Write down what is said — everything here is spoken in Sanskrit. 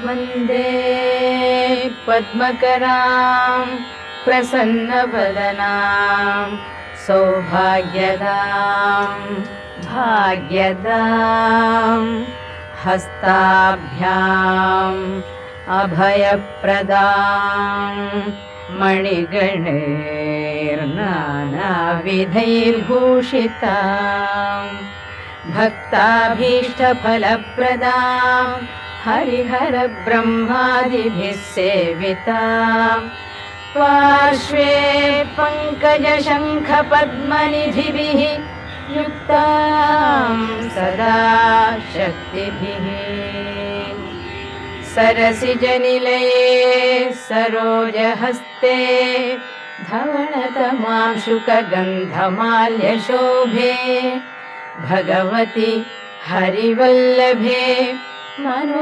वन्दे पद्मकरां प्रसन्नवदनां सौभाग्यदां भाग्यदां हस्ताभ्याम् अभयप्रदां मणिगणैर्नानाविधैर्भूषितां भक्ताभीष्टफलप्रदां हरिहरब्रह्मादिभिः सेवितां पार्श्वे पङ्कजशङ्खपद्मनिधिभिः युक्तां सदा शक्तिभिः सरसिजनिलये सरोजहस्ते धवळतमांशुकगन्धमाल्यशोभे भगवति हरिवल्लभे मनो